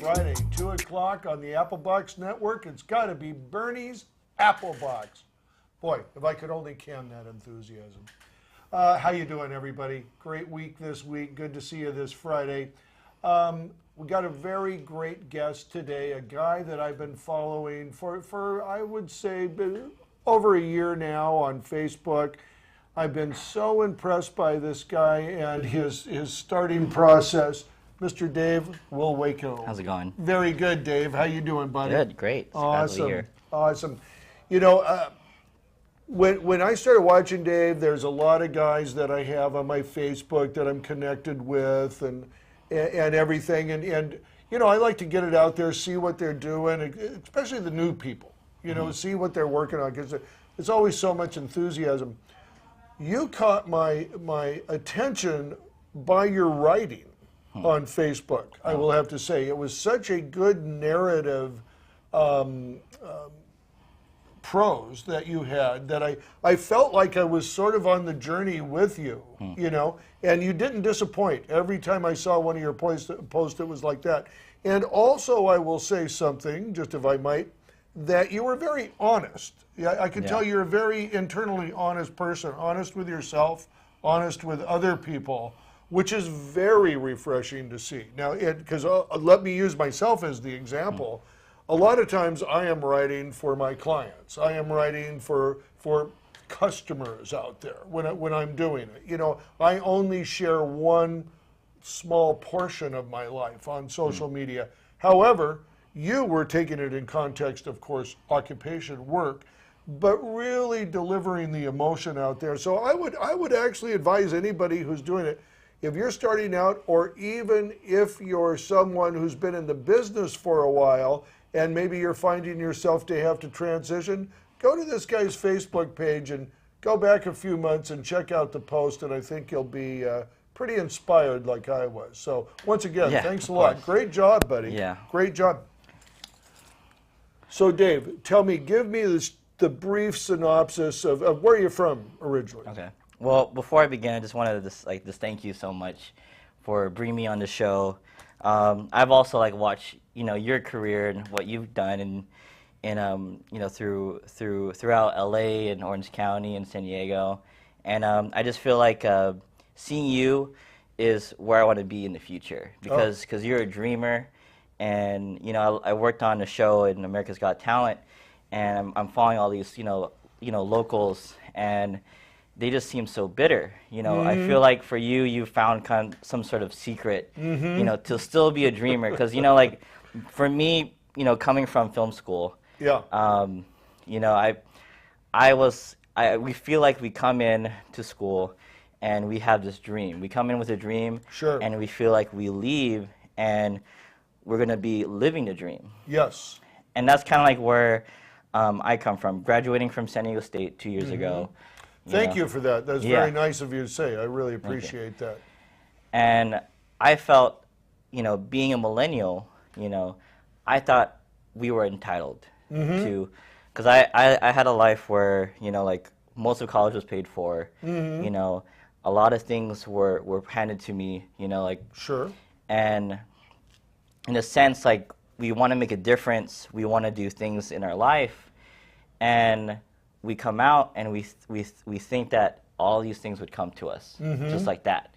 Friday, 2 o'clock on the Applebox Network. It's got to be Burnie's Applebox. Boy, if I could only can that enthusiasm. How you doing, everybody? Great week this week. Good to see you this Friday. We got a very great guest today, a guy that I've been following for I would say, over a year now on Facebook. I've been so impressed by this guy and his starting process. Mr. Dave Wilwayco. How's it going? Very good, Dave. How you doing, buddy? Good, great. Awesome. Awesome. You know, when I started watching Dave, there's a lot of guys that I have on my Facebook that I'm connected with and everything. And you know, I like to get it out there, see what they're doing, especially the new people, you know, see what they're working on, because it's always so much enthusiasm. You caught my attention by your writing on Facebook, I will have to say. It was such a good narrative prose that you had that I felt like I was sort of on the journey with you, you know, and you didn't disappoint. Every time I saw one of your posts, it was like that. And also, I will say something, just if I might, that you were very honest. I could tell you're a very internally honest person, honest with yourself, honest with other people, which is very refreshing to see. Now, because let me use myself as the example. A lot of times I am writing for my clients. I am writing for customers out there when I'm doing it. You know, I only share one small portion of my life on social media. However, you were taking it in context, of course, occupation, work, but really delivering the emotion out there. So I would actually advise anybody who's doing it, if you're starting out, or even if you're someone who's been in the business for a while and maybe you're finding yourself to have to transition, go to this guy's Facebook page and go back a few months and check out the post, and I think you'll be pretty inspired like I was. So once again, thanks a lot. Great job, buddy. Yeah. Great job. So Dave, tell me, give me the brief synopsis of where you're from originally. Okay. Well, before I begin, I just wanted to just thank you so much for bringing me on the show. I've also watched your career and what you've done and throughout LA and Orange County and San Diego, and I just feel like seeing you is where I want to be in the future, because you're a dreamer, and I worked on a show in America's Got Talent, and I'm following all these locals, and they just seem so bitter. I feel like for you, you found some sort of secret, to still be a dreamer. Because, for me, coming from film school, we feel like we come in to school and we have this dream. We come in with a dream, and we feel like we leave and we're going to be living the dream. Yes. And that's kind of like where I come from, graduating from San Diego State 2 years ago. Thank you for that. That's very nice of you to say. I really appreciate that. And I felt, being a millennial, I thought we were entitled to, because I had a life where, most of college was paid for, a lot of things were handed to me, and in a sense, we want to make a difference, we want to do things in our life, and we come out and we think that all these things would come to us, just like that.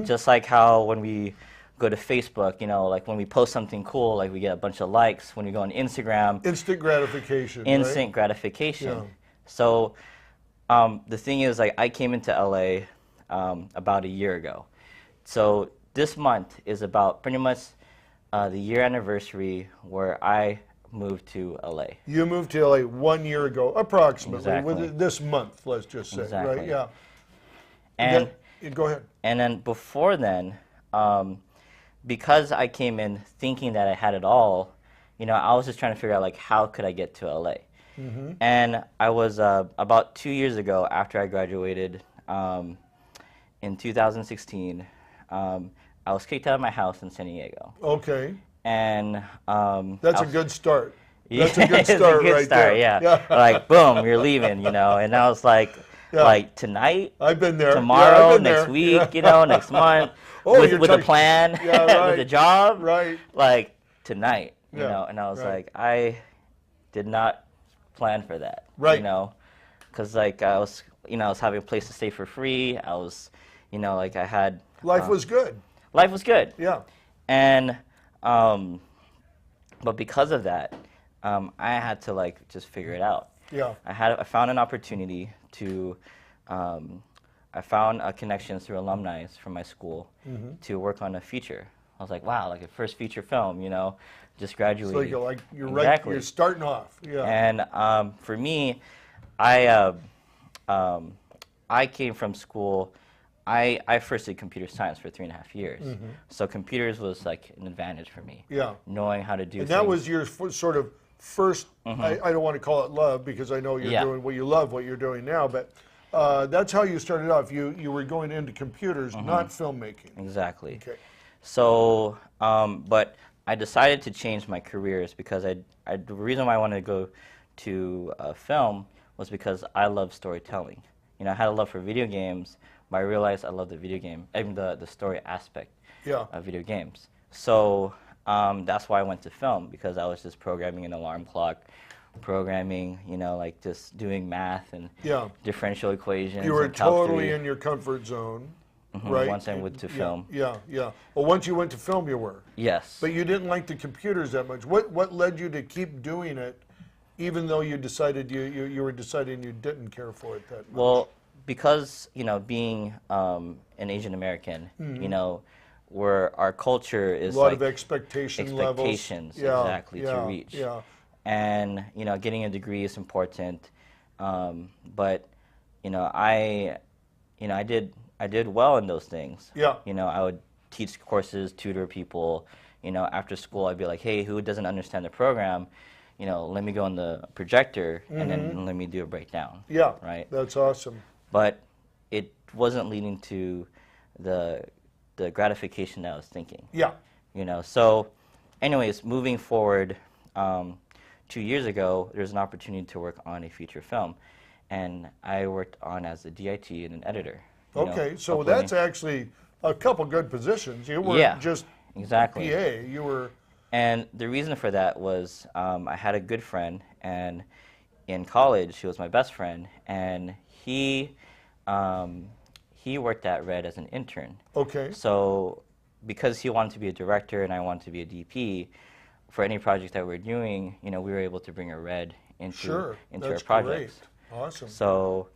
Just like how when we go to Facebook, when we post something cool, we get a bunch of likes. When we go on Instagram, instant gratification. Instant gratification. Yeah. So the thing is, I came into LA about a year ago. So this month is about pretty much the year anniversary where I moved to LA. You moved to LA 1 year ago, approximately, exactly. This month, let's just say, exactly. right? Yeah. And go ahead. And then before then, because I came in thinking that I had it all, I was just trying to figure out how could I get to LA. And I was about 2 years ago, after I graduated in 2016, I was kicked out of my house in San Diego. Okay. And that's a good start. Yeah, That's a good it's a start good right start, there. yeah. Like, boom, you're leaving, you know. And I was like, tonight, I've been there. tomorrow, I've been next there. week, you know, next month, Oh, with a plan, right. with a job, Right. like tonight, you Yeah, know. And I was right. like, I did not plan for that, Right. you know, because like I was having a place to stay for free. I was, you know, like I had Life was good. life was good, Yeah. and but because of that, I had to like just figure it out. Yeah. I found an opportunity to, I found connections through alumni from my school to work on a feature. I was like, wow, like a first feature film, you know, just graduated. So you're Exactly. right. You're starting off. Yeah. And for me, I came from school. I first did computer science for 3.5 years, so computers was like an advantage for me. Yeah. Knowing how to do. And things. that was your sort of first. I don't want to call it love because I know you're doing what you love, what you're doing now. But that's how you started off. You were going into computers, not filmmaking. Exactly. Okay. So, but I decided to change my careers because the reason why I wanted to go to film was because I love storytelling. You know, I had a love for video games, but I realized I love the video game, even the story aspect of video games. So that's why I went to film, because I was just programming an alarm clock, programming, you know, like just doing math and differential equations. You were and Calc totally 3. in your comfort zone, right? Once I went to film. Yeah. Well, once you went to film, you were. Yes. But you didn't like the computers that much. What led you to keep doing it, even though you decided you were deciding you didn't care for it that much? Well, because, you know, being an Asian American, you know, where our culture is a lot like of expectations exactly to reach. Yeah. And, you know, getting a degree is important, but, you know, I did well in those things. Yeah. You know, I would teach courses, tutor people. You know, after school, I'd be like, hey, who doesn't understand the program? You know, let me go on the projector and then let me do a breakdown. Yeah. Right. That's awesome. But it wasn't leading to the gratification that I was thinking. Yeah. You know, so anyways, moving forward, 2 years ago, there's an opportunity to work on a feature film. And I worked on as a DIT and an editor. Okay, so that's actually a couple good positions. You weren't just exactly. PA, you were... And the reason for that was I had a good friend, and in college, he was my best friend, and he worked at Red as an intern. Okay. So because he wanted to be a director and I wanted to be a DP, for any project that we're doing, you know, we were able to bring a Red into our projects. Great. Awesome. So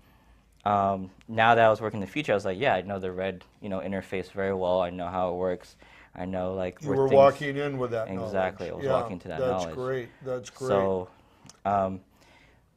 now that I was working in the future, I was like, yeah, I know the Red, you know, interface very well. I know how it works. I know, like, you were walking in with that exactly. knowledge. I was walking to that knowledge. That's great. That's great. So,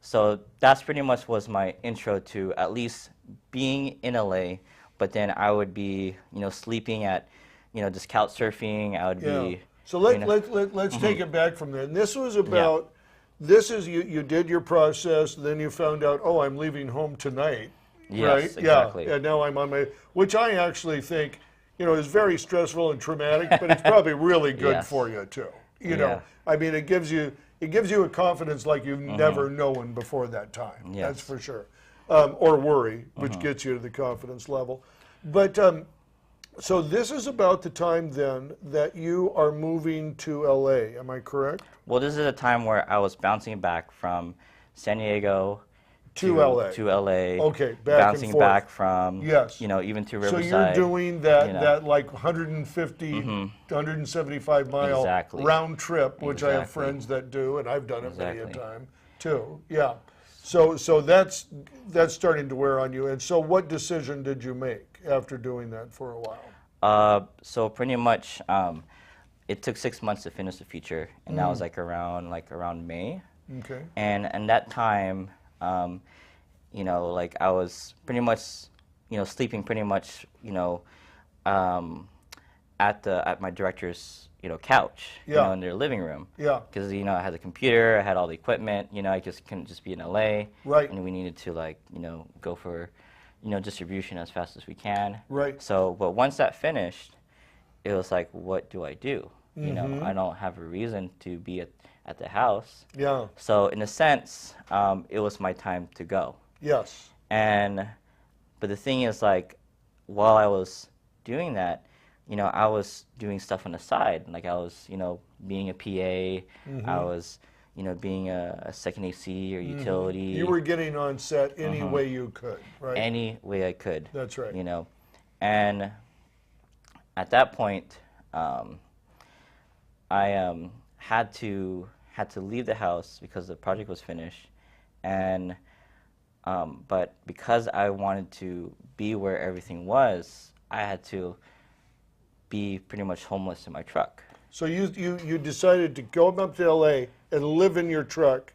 so that's pretty much was my intro to at least being in LA. But then I would be, you know, sleeping at, you know, just couch surfing. I would be. So let's take it back from there. And this was about. This is you did your process. Then you found out, oh, I'm leaving home tonight. Yes, right? exactly. Yeah. And now I'm on my, which I actually think, you know, is very stressful and traumatic, but it's probably really good for you too. You know, I mean, it gives you a confidence like you've never known before that time. Yes. That's for sure. Or worry, which gets you to the confidence level. But so this is about the time then that you are moving to LA. Am I correct? Well, this is a time where I was bouncing back from San Diego to LA. Okay, bouncing back from, yes, you know, even to So Riverside. you're doing that, you know. that like 150, 175 mile Exactly. round trip, which I have Exactly. friends that do, and I've done it many a Exactly. time too. Yeah. So that's starting to wear on you. And so what decision did you make after doing that for a while? So pretty much, it took 6 months to finish the feature, and that was like around May. Okay. And that time, you know, like I was pretty much, you know, sleeping pretty much, you know, at my director's, you know, couch, you know, in their living room. Yeah. Because, you know, I had the computer, I had all the equipment, you know, I just couldn't just be in LA. Right. And we needed to, like, you know, go for, you know, distribution as fast as we can. Right. So, but once that finished, it was like, what do I do? You know, I don't have a reason to be at the house. Yeah. So in a sense, it was my time to go. Yes. But the thing is, like, while I was doing that, you know, I was doing stuff on the side. Like, I was, you know, being a PA. I was, you know, being a second AC or utility. You were getting on set any way you could, right? Any way I could. That's right. You know, and at that point, I had to leave the house because the project was finished, and but because I wanted to be where everything was, I had to be pretty much homeless in my truck. So you decided to go up to LA and live in your truck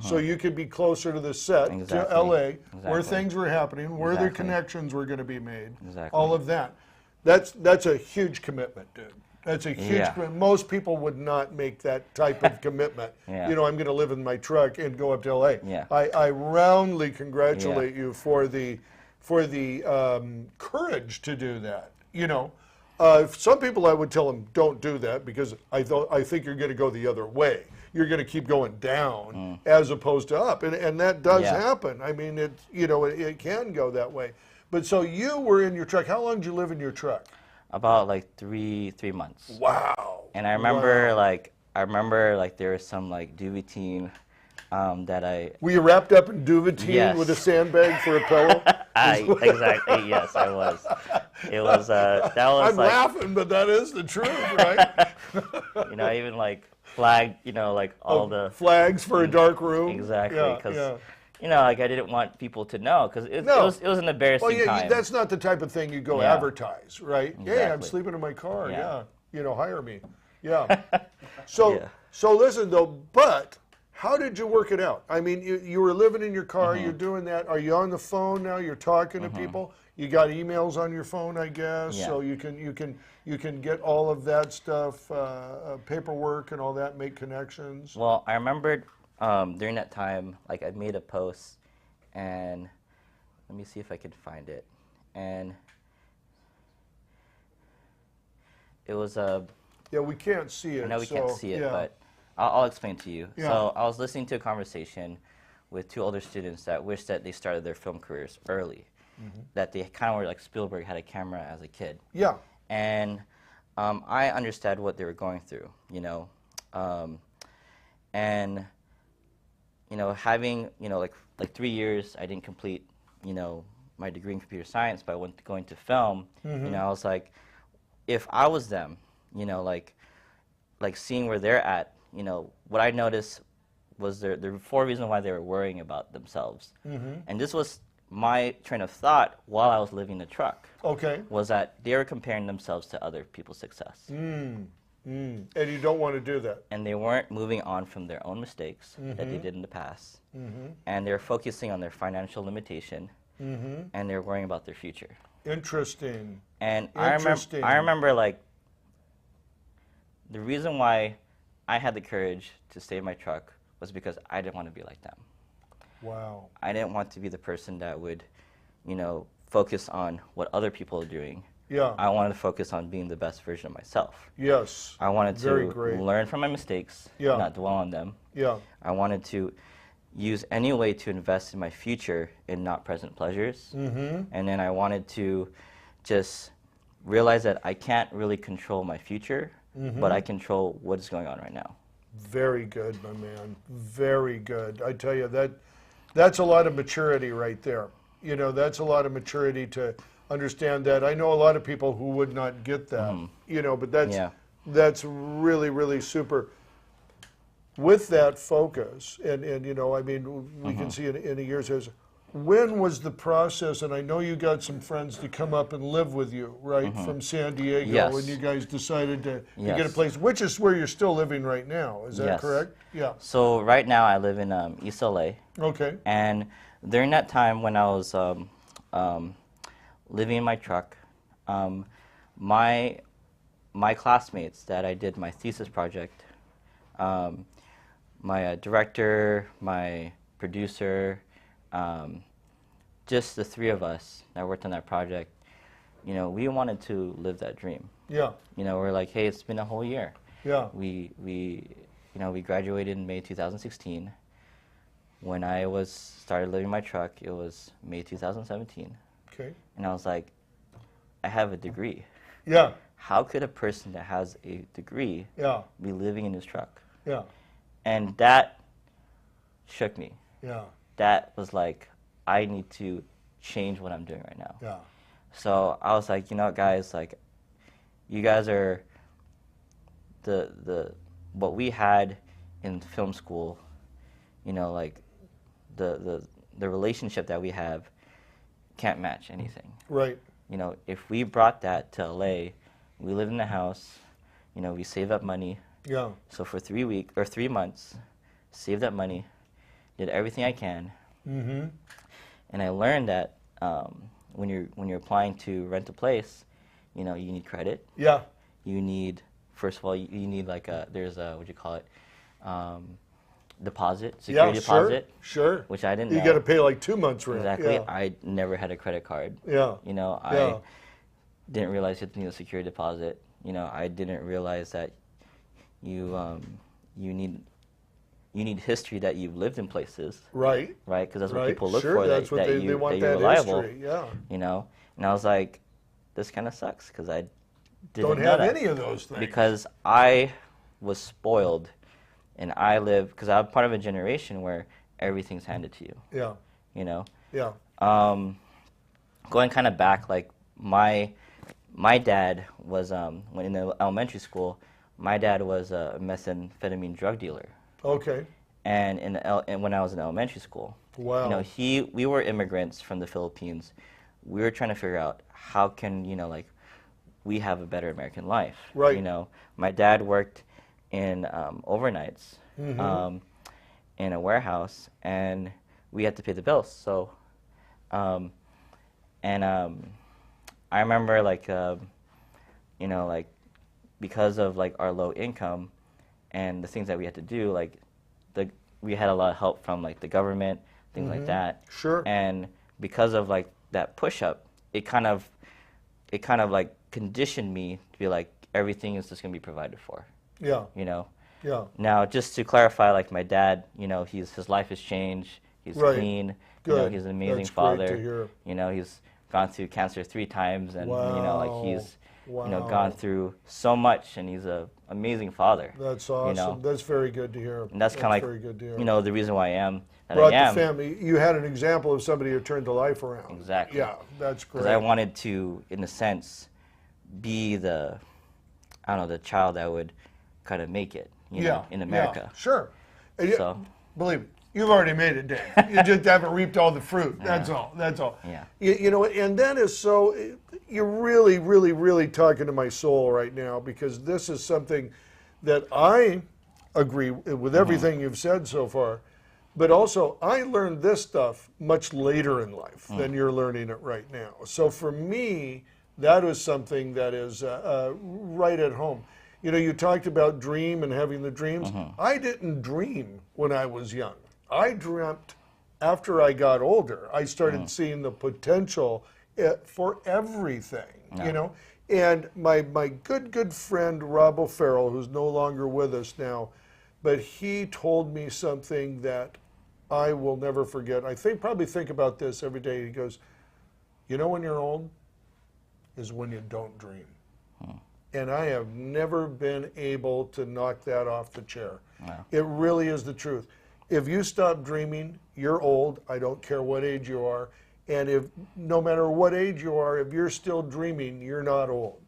so you could be closer to the set, to LA, where things were happening, where the connections were going to be made, all of that. That's a huge commitment, dude. That's a huge commitment. Most people would not make that type of commitment. You know, I'm going to live in my truck and go up to LA. I roundly congratulate you for the courage to do that. You know, some people I would tell them don't do that because I think you're going to go the other way. You're going to keep going down as opposed to up, and that does happen. I mean, it can go that way. But so you were in your truck. How long did you live in your truck? About like three months. Wow. And I remember like there was some like Duvetine that I. Were you wrapped up in Duvetine with a sandbag for a pillow? Exactly. Yes, I was. It was that was. I'm laughing, but that is the truth, right? You know, even like flagged. You know, like all the flags for a dark room. Exactly, because. You know, like I didn't want people to know because it was an embarrassing time. That's not the type of thing you go advertise, right? Exactly. Hey, I'm sleeping in my car. You know, hire me. Yeah. So listen though, but how did you work it out? I mean, you were living in your car. You're doing that. Are you on the phone now? You're talking to people. You got emails on your phone, I guess. So you can get all of that stuff, paperwork and all that, make connections. Well, I remembered. During that time, like I made a post, and let me see if I can find it. And it was a. Yeah, we can't see it. I know we can't see it, but I'll explain to you. So I was listening to a conversation with two older students that wished that they started their film careers early, that they kind of were like Spielberg, had a camera as a kid. Yeah. And I understood what they were going through, you know, and. You know, having, you know, like 3 years, I didn't complete, you know, my degree in computer science, but I went going to film. You know, I was like, if I was them, you know, like seeing where they're at, you know, what I noticed was there were 4 reasons why they were worrying about themselves. And this was my train of thought while I was living the truck. Okay. Was that they were comparing themselves to other people's success. And you don't want to do that. And they weren't moving on from their own mistakes that they did in the past. And they were focusing on their financial limitation. And they were worrying about their future. Interesting. And I remember like the reason why I had the courage to stay in my truck was because I didn't want to be like them. Wow. I didn't want to be the person that would, you know, focus on what other people are doing. Yeah. I wanted to focus on being the best version of myself. Yes. I wanted to learn from my mistakes, not dwell on them. Yeah. I wanted to use any way to invest in my future and not present pleasures. And then I wanted to just realize that I can't really control my future, but I control what is going on right now. Very good, my man. Very good. I tell you, that's a lot of maturity right there. You know, that's a lot of maturity to understand that. I know a lot of people who would not get that, you know, but that's really, really super. With that focus, and you know, I mean, we can see in a year's years, when was the process, and I know you got some friends to come up and live with you, right, from San Diego, and you guys decided to get a place, which is where you're still living right now, is that correct? Yeah. So right now I live in East LA. Okay. And during that time when I was living in my truck, my classmates that I did my thesis project, my director, my producer, just the 3 of us that worked on that project, you know, we wanted to live that dream. Yeah. You know, we're like, hey, it's been a whole year. Yeah. We graduated in May 2016. When I started living my truck, it was May 2017. Okay. And I was like, I have a degree. Yeah. How could a person that has a degree Yeah. be living in his truck? Yeah. And that shook me. Yeah. That was like, I need to change what I'm doing right now. Yeah. So I was like, you know what, guys, like, you guys are the what we had in film school, you know, like the relationship that we have can't match anything. Right. You know, if we brought that to LA, we live in the house, you know, we save up money. Yeah. So for 3 months, saved up money, did everything I can. Mm-hmm. And I learned that when you're applying to rent a place, you know, you need credit. Yeah. You need, first of all, you need like there's a, what do you call it, deposit, security deposit. Sure. Which I didn't You know. got to pay like 2 months rent. Exactly. Yeah. I never had a credit card. Yeah. You know, Yeah. I didn't realize you had to need a security deposit. You know, I didn't realize that you need history that you've lived in places. Right. Right? Because that's what Right. people look Sure, for. that's what they want, that you're that reliable. history. Yeah. You know, and I was like, this kind of sucks because I didn't Don't know have that. any of those things. Because I was spoiled, and I live because I'm part of a generation where everything's handed to you. Yeah. You know, Yeah. going kind of back, like my dad was when in the elementary school, my dad was a methamphetamine drug dealer. Okay. And and when I was in elementary school, Wow. you know, we were immigrants from the Philippines. We were trying to figure out how can, you know, like, we have a better American life. Right. You know, my dad worked in overnights Mm-hmm. in a warehouse, and we had to pay the bills. So, I remember, like, you know, like, because of like our low income and the things that we had to do, like, we had a lot of help from like the government, things like that. Sure. And because of like that push up, it kind of like conditioned me to be like, everything is just gonna be provided for. Yeah. You know. Yeah. Now, just to clarify, like, my dad, you know, his life has changed. He's Right. clean. Good. You know, he's an amazing That's father. great to hear. You know, he's gone through cancer 3 times, and you know, like, he's you know, Wow. gone through so much, and he's an amazing father. That's awesome. You know? That's very good to hear. And that's kind of like, very good to hear. you know, the reason why I am that Brought I am. the family. You had an example of somebody who turned the life around. Exactly. Yeah, that's great. Because I wanted to, in a sense, be the child that would kind of make it, you know, in America. Yeah, sure. And So. believe me, you've already made it, Dave. You just haven't reaped all the fruit. That's all. That's all. Yeah. You know, and that is so. You're really, really, really talking to my soul right now, because this is something that I agree with everything you've said so far. But also, I learned this stuff much later in life than you're learning it right now. So for me, that is something that is right at home. You know, you talked about dream and having the dreams. I didn't dream when I was young. I dreamt after I got older. I started seeing the potential for everything, you know. And my good friend, Rob O'Farrell, who's no longer with us now, but he told me something that I will never forget. I probably think about this every day. He goes, you know when you're old is when you don't dream. And I have never been able to knock that off the chair. Wow. It really is the truth. If you stop dreaming, you're old. I don't care what age you are. And if no matter what age you are, if you're still dreaming, you're not old,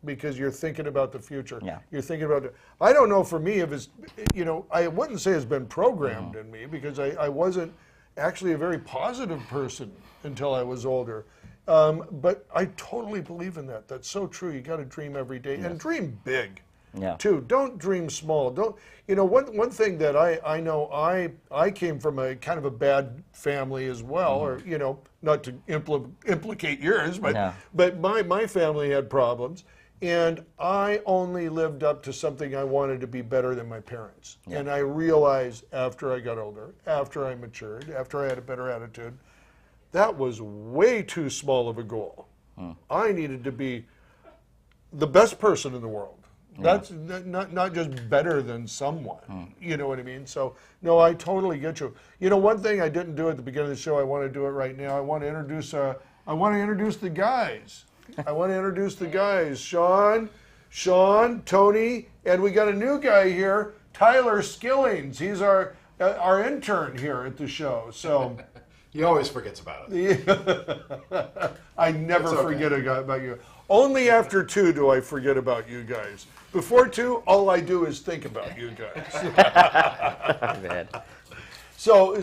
because you're thinking about the future. Yeah. You're thinking about it. I don't know for me if it's, you know, I wouldn't say it's been programmed in me, because I wasn't actually a very positive person until I was older. But I totally believe in that. That's so true. You got to dream every day, and dream big. Yeah. Too. Don't dream small. Don't, you know, one thing that I know, I came from a kind of a bad family as well, or, you know, not to implicate yours, but No. but my family had problems, and I only lived up to something I wanted to be better than my parents. Yeah. And I realized after I got older, after I matured, after I had a better attitude, that was way too small of a goal. I needed to be the best person in the world. That's not just better than someone. You know what I mean? So, no, I totally get you. You know, one thing I didn't do at the beginning of the show, I want to do it right now. I want to introduce the guys. I want to introduce the guys. Sean, Tony, and we got a new guy here, Tyler Skillings. He's our intern here at the show. So He always forgets about it. I never forget about you. Only after 2 do I forget about you guys. Before 2, all I do is think about you guys. Man. So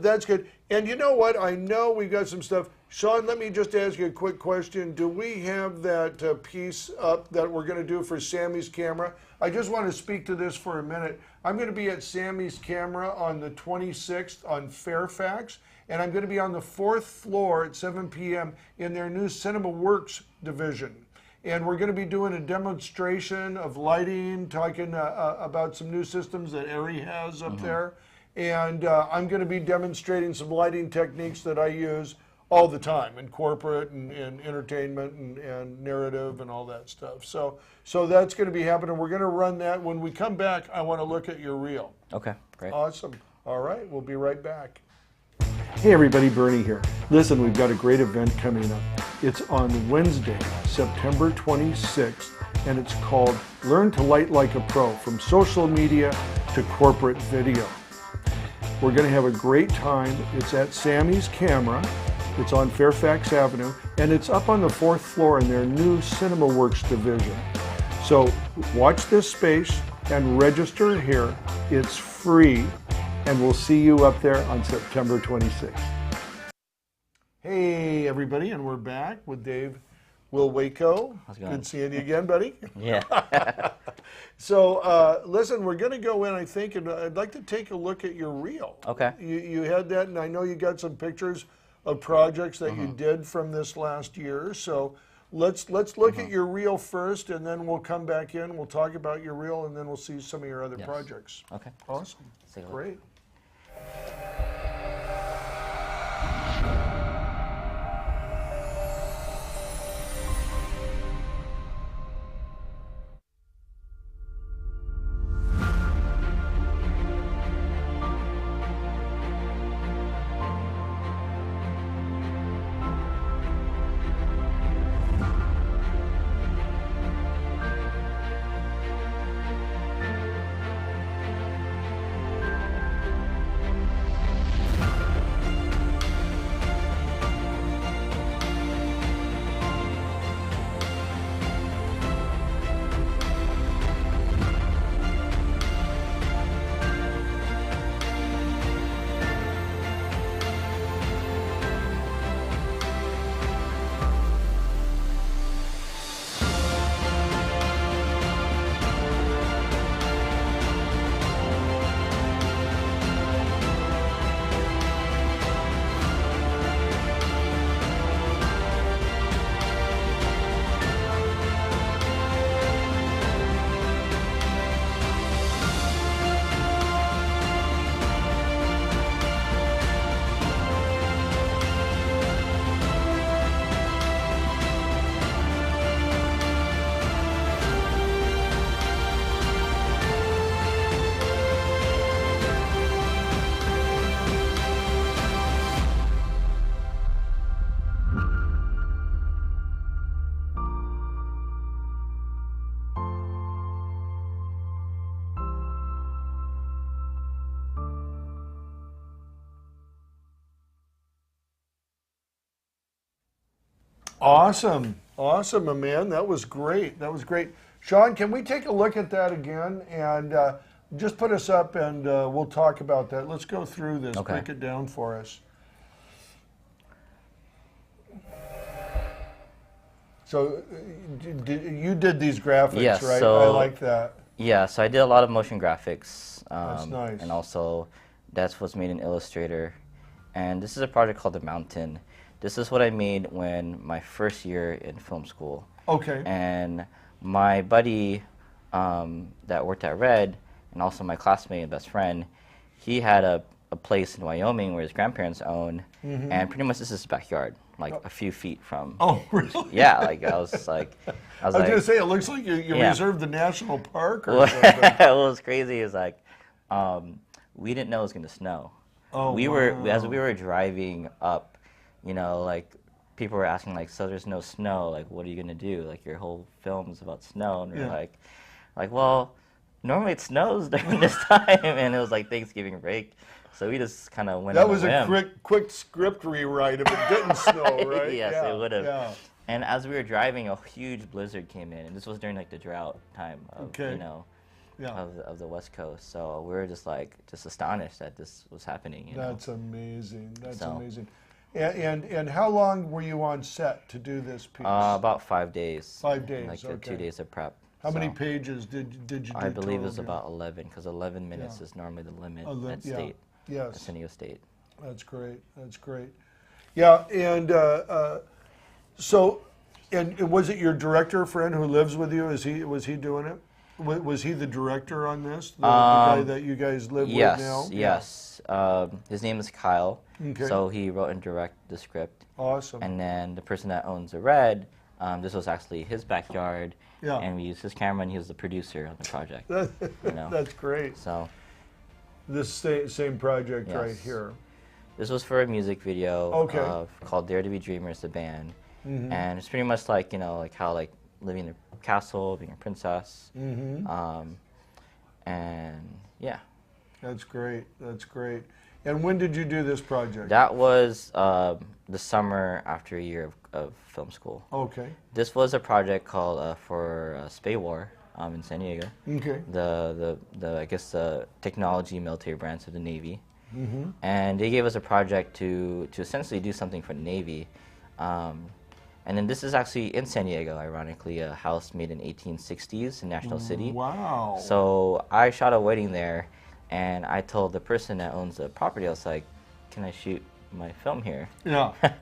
that's good. And you know what? I know we've got some stuff. Sean, let me just ask you a quick question. Do we have that piece up that we're going to do for Sammy's camera? I just want to speak to this for a minute. I'm going to be at Sammy's camera on the 26th on Fairfax, and I'm going to be on the 4th floor at 7 p.m. in their new Cinema Works division. And we're going to be doing a demonstration of lighting, talking about some new systems that Ari has up there. And I'm going to be demonstrating some lighting techniques that I use all the time in corporate and entertainment and narrative and all that stuff. So that's going to be happening. We're going to run that. When we come back, I want to look at your reel. Okay, great. Awesome. All right, we'll be right back. Hey everybody, Burnie here. Listen, we've got a great event coming up. It's on Wednesday, September 26th, and it's called Learn to Light Like a Pro, From Social Media to Corporate Video. We're going to have a great time. It's at Sammy's Camera. It's on Fairfax Avenue, and it's up on the 4th floor in their new Cinema Works division. So watch this space and register here. It's free, and we'll see you up there on September 26th. Hey everybody, and we're back with Dave Wilwayco. How's it going? Good seeing you again, buddy. Yeah. So listen, we're going to go in, I think, and I'd like to take a look at your reel. Okay. You had that, and I know you got some pictures of projects that you did from this last year. So let's look at your reel first, and then we'll come back in. We'll talk about your reel, and then we'll see some of your other projects. Okay. Awesome. Let's take a look. Great. Awesome. Awesome, my man. That was great. That was great. Sean, can we take a look at that again and just put us up and we'll talk about that. Let's go through this. Okay. Break it down for us. So you did these graphics, Yes, right? so- I like that. Yeah, so I did a lot of motion graphics. That's nice. And also, that's what's made in Illustrator. And this is a project called The Mountain. This is what I made when my first year in film school. Okay. And my buddy that worked at Red, and also my classmate and best friend, he had a place in Wyoming where his grandparents owned, and pretty much this is his backyard. like a few feet from. Oh, really? Yeah, like I was like, I was gonna say, it looks like you Yeah. reserved the national park or What something. was crazy is like, we didn't know it was gonna snow. Oh, we were as wow. we were driving up, you know, like people were asking like, so there's no snow, like what are you gonna do? Like your whole film is about snow, and we're Yeah. like well, normally it snows during this time, and it was like Thanksgiving break, so we just kind of went. That on was a a whim. quick script rewrite if it didn't snow, right? Yes, Yeah, it would have. Yeah. And as we were driving, a huge blizzard came in, and this was during like the drought time of Okay. you know Yeah. of the West Coast. So we were just like astonished that this was happening. You know? That's amazing. That's So- amazing. And how long were you on set to do this piece? About 5 days. 5 days, Like the okay. 2 days of prep. How many So pages did you do? I believe it was total? about 11, because 11 minutes Yeah. is normally the limit at Yeah. state, at Yes. San Diego State. That's great. That's great. Yeah, and so, and was it your director friend who lives with you? Was he doing it? Was he the director on this? The guy that you guys live with now? Yes. His name is Kyle. Okay. So he wrote and directed the script. Awesome. And then the person that owns the Red, this was actually his backyard. Yeah. And we used his camera, and he was the producer of the project. you know. That's great. So This same project Yes. right here. this was for a music video Okay. called Dare to Be Dreamers, the band. Mm-hmm. And it's pretty much like, you know, like how like living in a castle, being a princess. Mm-hmm. And yeah. That's great. That's great. And when did you do this project? That was the summer after a year of film school. Okay. This was a project called for Spay War in San Diego. Okay. The I guess the technology military branch of the Navy. Mm-hmm. And they gave us a project to essentially do something for the Navy. And then this is actually in San Diego, ironically, a house made in 1860s in National City. Wow. So I shot a wedding there, and I told the person that owns the property, I was like, can I shoot my film here? Yeah. I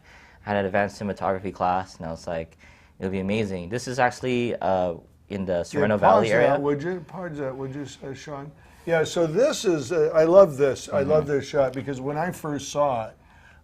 had an advanced cinematography class, and I was like, it'll be amazing. This is actually in the Sereno Valley pause area. That, would you? Pause that, would you, Sean? Yeah, so this is, I love this. I love this shot because when I first saw it,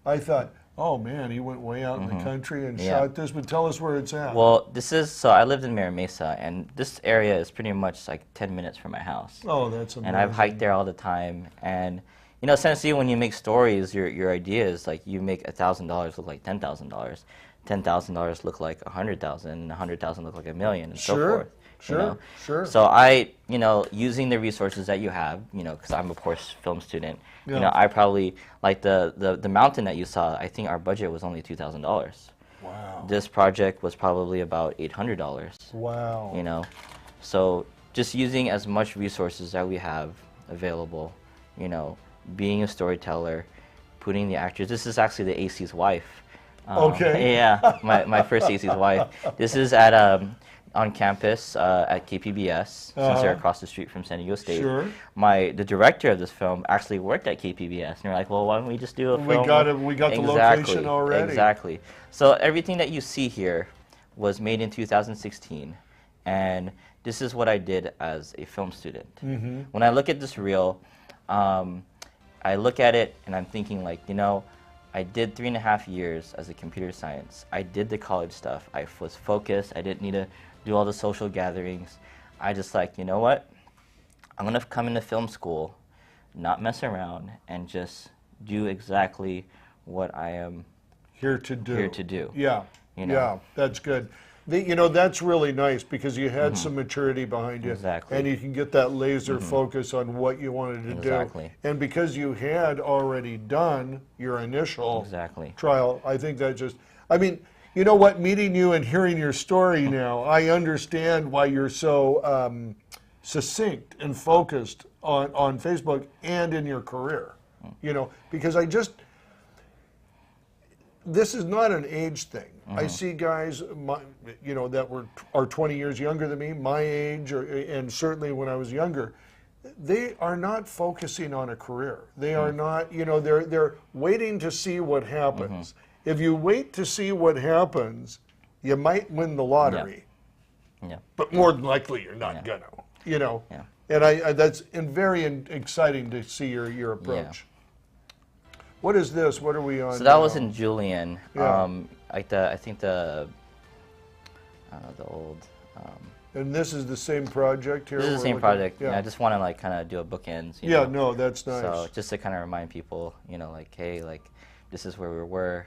I thought, oh man, he went way out in the country and Yeah. shot this, but tell us where it's at. Well, this is, so I lived in Mira Mesa, and this area is pretty much like 10 minutes from my house. Oh, that's amazing. And I've hiked there all the time. And, you know, essentially when you make stories, your idea is like you make $1,000 look like $10,000. $10,000 look like 100,000, 100,000 look like $1 million, and so Sure, forth. sure, you know? sure. So I, you know, using the resources that you have, you know, because I'm a course film student, Yeah. you know, I probably, like the mountain that you saw, I think our budget was only $2,000. Wow. This project was probably about $800. Wow. You know, so just using as much resources that we have available, you know, being a storyteller, putting the actors. This is actually the AC's wife. Okay. Yeah, my first AC's wife. This is at on campus at KPBS, since they're across the street from San Diego State. Sure. The director of this film actually worked at KPBS, and we're like, well, why don't we just do a film? We got the location already. Exactly. So everything that you see here was made in 2016, and this is what I did as a film student. Mm-hmm. When I look at this reel, I look at it and I'm thinking like, you know, I did 3.5 years as a computer science. I did the college stuff. I was focused. I didn't need to do all the social gatherings. I just like, you know what? I'm gonna come into film school, not mess around, and just do exactly what I am Here to do. here to do. Yeah. You know. Yeah, that's good. You know, that's really nice because you had some maturity behind you. Exactly. And you can get that laser focus on what you wanted to Exactly. do. And because you had already done your initial Exactly. trial, I think that just, I mean, you know what, meeting you and hearing your story now, I understand why you're so succinct and focused on Facebook and in your career. You know, because this is not an age thing. I see guys, you know, that are 20 years younger than me, my age, and certainly when I was younger, they are not focusing on a career. They are not, you know, they're waiting to see what happens. If you wait to see what happens, you might win the lottery, Yeah. but more than likely you're not gonna, you know. Yeah. And I that's very exciting to see your approach. What is this? What are we on? So that now? was in Julian. Yeah. like I think the old. And this is the same project here? This is the we're same looking- project. Yeah. I just want to like kind of do a bookends. You Yeah, know? no, that's nice. So just to kind of remind people, you know, like, hey, like, this is where we were,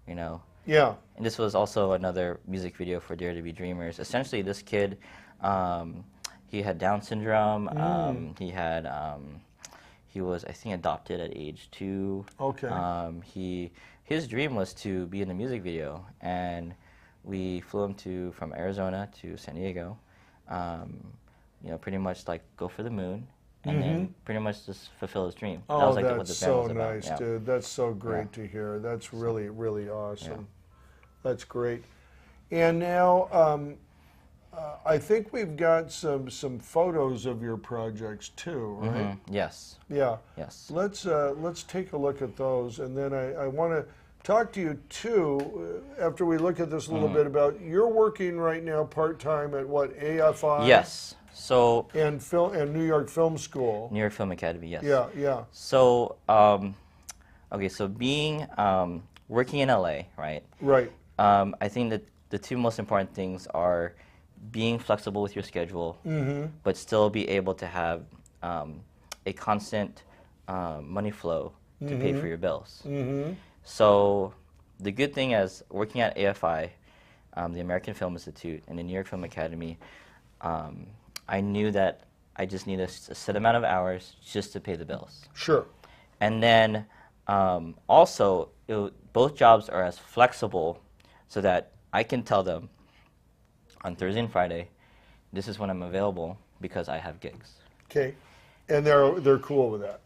you know. Yeah. And this was also another music video for Dare to Be Dreamers. Essentially, this kid, he had Down syndrome. He was, I think, adopted at age 2. Okay. His dream was to be in the music video, and we flew him from Arizona to San Diego. You know, pretty much like go for the moon, and then pretty much just fulfill his dream. Oh, that was like what that's the band so was about. nice, Yeah. dude. That's so great to hear. That's really, really awesome. That's great. And now, I think we've got some photos of your projects too, right? Yes. Yeah. Yes. Let's take a look at those, and then I want to talk to you too after we look at this a little bit about you're working right now part time at what, AFI? Yes. So And New York Film School. New York Film Academy. Yes. Yeah, yeah. So okay. So being working in LA, right? Right. I think that the two most important things are being flexible with your schedule, but still be able to have a constant money flow to pay for your bills. So the good thing is working at AFI, the American Film Institute, and the New York Film Academy, I knew that I just needed a set amount of hours just to pay the bills. Sure. And then also, both jobs are as flexible so that I can tell them on Thursday and Friday, this is when I'm available because I have gigs. Okay. And they're cool with that.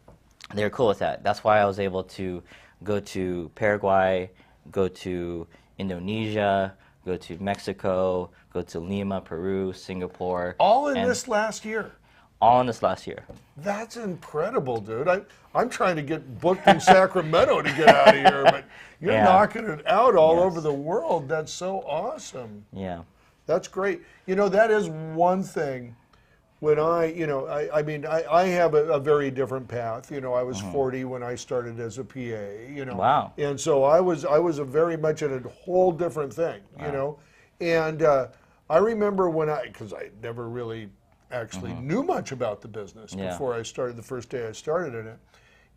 They're cool with that. That's why I was able to go to Paraguay, go to Indonesia, go to Mexico, go to Lima, Peru, Singapore. All in and this last year. All in this last year. That's incredible, dude. I'm trying to get booked in Sacramento to get out of here, but you're knocking it out all over the world. That's so awesome. Yeah. That's great. You know, that is one thing. When I have a very different path. You know, I was 40 when I started as a PA. You know, Wow. And so I was a very much in a whole different thing. You know, and I remember because I never really actually knew much about the business before I started. The first day I started in it,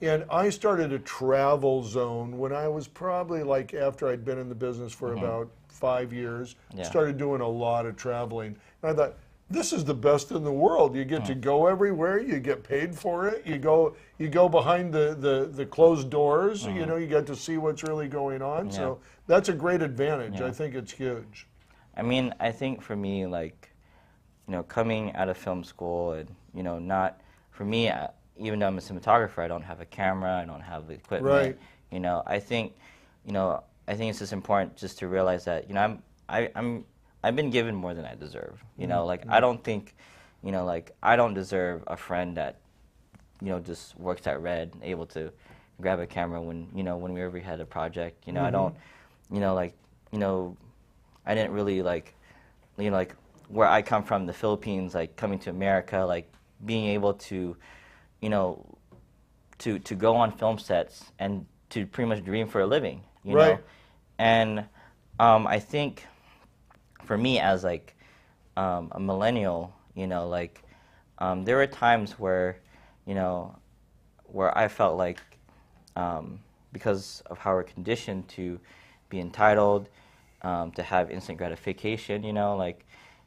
and I started a travel zone when I was probably like after I'd been in the business for about 5 years. Started doing a lot of traveling, and I thought, this is the best in the world. You get to go everywhere. You get paid for it. You go behind the closed doors. You know, you get to see what's really going on. So that's a great advantage. I think it's huge. I mean, I think for me, like, you know, coming out of film school and, you know, not, for me, even though I'm a cinematographer, I don't have a camera, I don't have the equipment. Right. You know, I think it's just important just to realize that, you know, I've been given more than I deserve. You know, like, I don't think, you know, like, I don't deserve a friend that, you know, just works at Red, able to grab a camera when, you know, whenever we had a project. You know, I don't, you know, like, you know, I didn't really, like, you know, like, where I come from, the Philippines, like, coming to America, like, being able to, you know, to go on film sets and to pretty much dream for a living, you know? And I think for me as, like, a millennial, you know, like, there were times where, you know, where I felt like, because of how we're conditioned to be entitled, to have instant gratification, you know, like,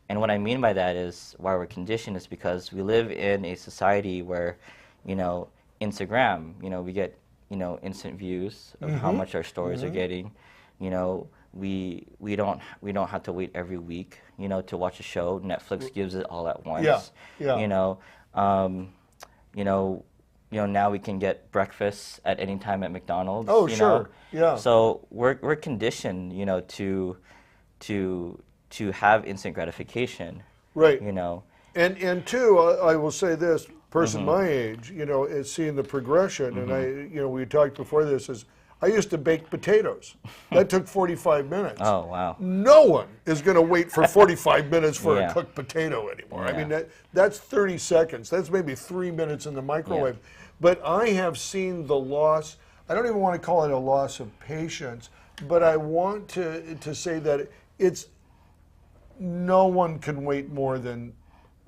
and what I mean by that is why we're conditioned is because we live in a society where, you know, Instagram, you know, we get, you know, instant views of how much our stories are getting. You know, we don't have to wait every week, you know, to watch a show. Netflix gives it all at once. You know, now we can get breakfast at any time at McDonald's. Oh, you sure. know? Yeah. So we're conditioned, you know, to have instant gratification. Right. You know. And two, I will say this, person my age, you know, is seeing the progression, and you know, we talked before this, is I used to bake potatoes. That took 45 minutes. Oh, wow. No one is going to wait for 45 minutes for a cooked potato anymore. I mean, that's 30 seconds. That's maybe 3 minutes in the microwave. But I have seen the loss, I don't even want to call it a loss of patience. but I want to say that it's no one can wait more than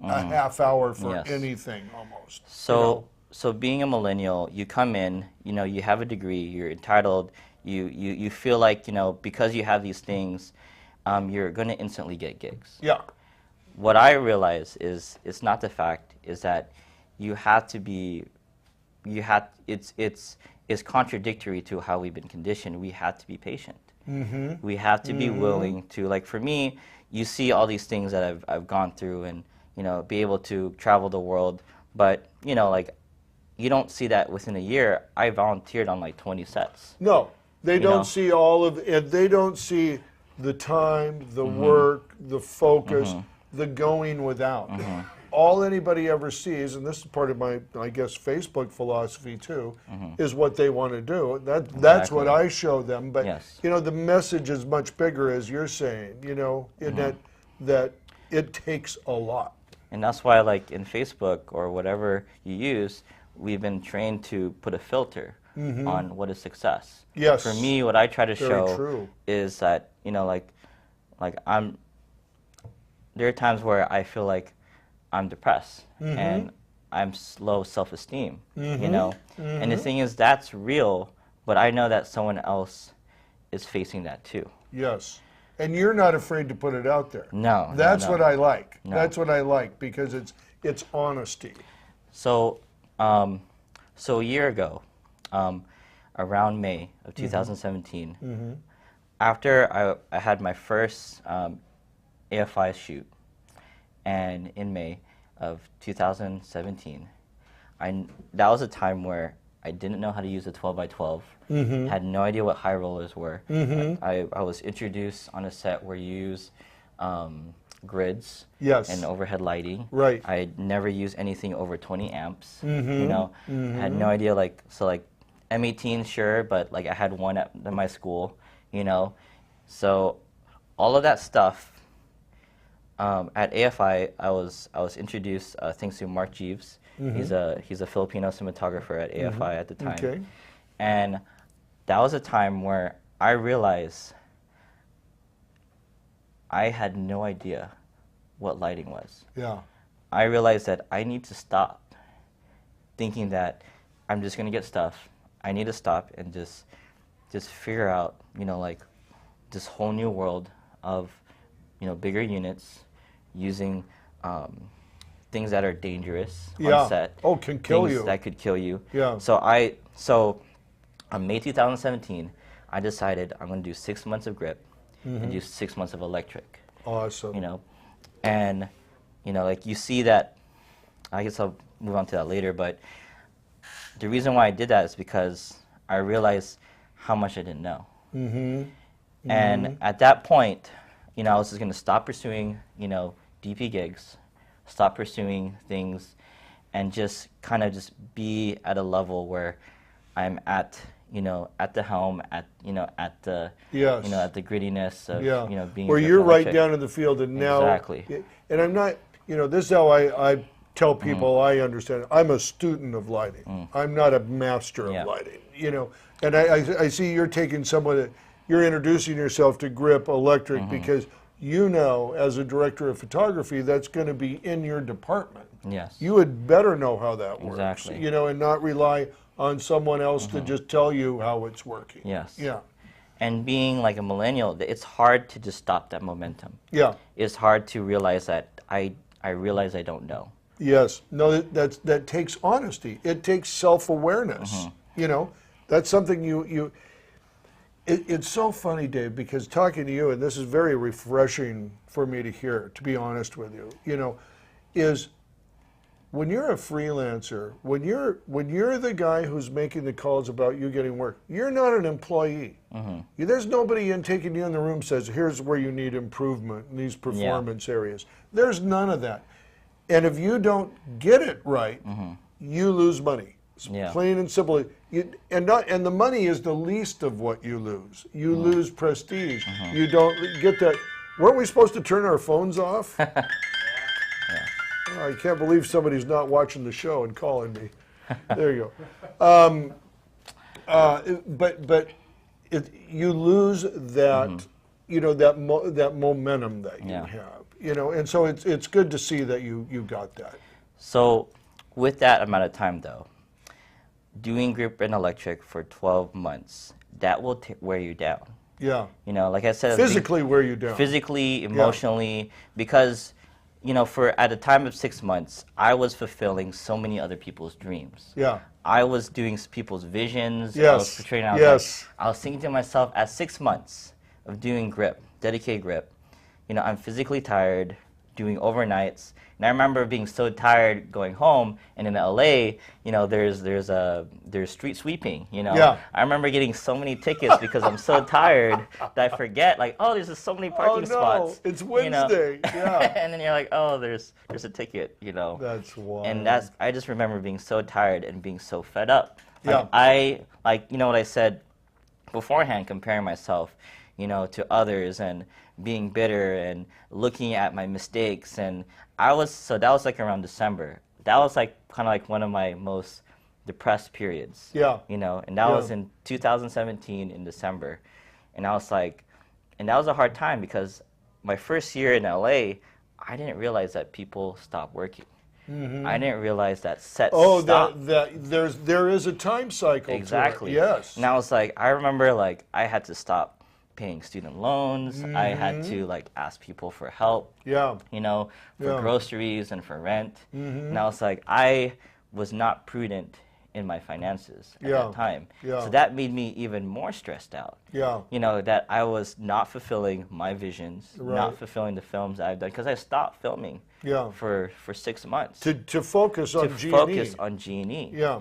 a half hour for Yes. anything almost. So, so being a millennial, you come in, you have a degree, you're entitled, you feel like, because you have these things, you're going to instantly get gigs. Yeah. What I realize is it's not the fact, is that you have to be, it's contradictory to how we've been conditioned. We have to be patient. We have to be willing to, like for me, you see all these things that I've gone through and, be able to travel the world, but, like, you don't see that within a year. I volunteered on like 20 sets. No, they don't know? see all of it. They don't see the time, the work, the focus, the going without. All anybody ever sees, and this is part of my, I guess, Facebook philosophy too, is what they want to do. That's what I show them. But Yes. the message is much bigger, as you're saying. In that it takes a lot. And that's why, like in Facebook or whatever you use, we've been trained to put a filter on what is success. Yes. For me, what I try to Very show true. is that, like there are times where I feel like I'm depressed and I'm low self-esteem, And the thing is, that's real, but I know that someone else is facing that too. Yes. And you're not afraid to put it out there. No. That's no. what I like. No. That's what I like, because it's honesty. So, so a year ago, around May of 2017, after I had my first AFI shoot, and in May of 2017, that was a time where I didn't know how to use a 12x12, had no idea what high rollers were. I was introduced on a set where you use grids and overhead lighting. Right. I never used anything over 20 amps. Had no idea, like M18, sure, but like I had one at my school. So all of that stuff. At AFI, I was introduced thanks to Mark Jeeves. He's a Filipino cinematographer at AFI at the time. Okay. And that was a time where I realized I had no idea what lighting was. Yeah. I realized that I need to stop thinking that I'm just gonna get stuff. I need to stop and just figure out, like this whole new world of, bigger units, using things that are dangerous on set. Oh, can kill things you. that could kill you. Yeah. So on May 2017, I decided I'm going to do 6 months of grip and do 6 months of electric. Awesome. And like you see that. I guess I'll move on to that later. But the reason why I did that is because I realized how much I didn't know. And at that point, I was just going to stop pursuing, DP gigs, stop pursuing things, and just kind of just be at a level where I'm at, at the helm, at the, Yes. at the grittiness of, being where a you're right electric. down in the field, and now. Exactly. And I'm not. This is how I tell people I understand it. I'm a student of lighting. I'm not a master of lighting. And I see you're taking someone. You're introducing yourself to grip electric because as a director of photography, that's going to be in your department. Yes. You had better know how that works. Exactly. And not rely on someone else to just tell you how it's working. Yes. Yeah. And being like a millennial, it's hard to just stop that momentum. Yeah. It's hard to realize that I realize I don't know. Yes. No, that takes honesty. It takes self-awareness. That's something it's so funny, Dave, because talking to you, and this is very refreshing for me to hear, to be honest with you, is when you're a freelancer, when you're the guy who's making the calls about you getting work, you're not an employee. There's nobody taking you in the room says, here's where you need improvement in these performance areas. There's none of that. And if you don't get it right, you lose money. It's plain and simple. And the money is the least of what you lose. You lose prestige. You don't get that. Weren't we supposed to turn our phones off? Oh, I can't believe somebody's not watching the show and calling me. There you go. But you lose that, that momentum that you Yeah. have, and so it's good to see that you got that. So with that amount of time though, doing grip and electric for 12 months, that will wear you down. Yeah. Like I said, Physically wear you down. physically, emotionally, because, for at a time of 6 months, I was fulfilling so many other people's dreams. Yeah. I was doing people's visions. I Yes. was portraying. I was thinking to myself, at 6 months of doing grip, dedicated grip, I'm physically tired, doing overnights, and I remember being so tired going home. And in LA, there's street sweeping. Yeah. I remember getting so many tickets because I'm so tired that I forget. Like, oh, there's just so many parking spots. It's Wednesday. Yeah. And then you're like, oh, there's a ticket. That's wild. And I just remember being so tired and being so fed up. Yeah. What I said beforehand, comparing myself, to others and being bitter and looking at my mistakes. And that was like around December. That was like kind of like one of my most depressed periods. Yeah. And that was in 2017 in December. And I was like, and that was a hard time because my first year in LA, I didn't realize that people stopped working. Mm-hmm. I didn't realize that sets stop. There is a time cycle. Exactly. To it. Yes. And I was like, I remember like I had to stop paying student loans. Mm-hmm. I had to like ask people for help. Yeah. For groceries and for rent. Mm-hmm. And I was like, I was not prudent in my finances at that time. Yeah. So that made me even more stressed out. Yeah. That I was not fulfilling my visions, not fulfilling the films I've done, because I stopped filming for 6 months. To focus on G&E. Focus on G&E. Yeah.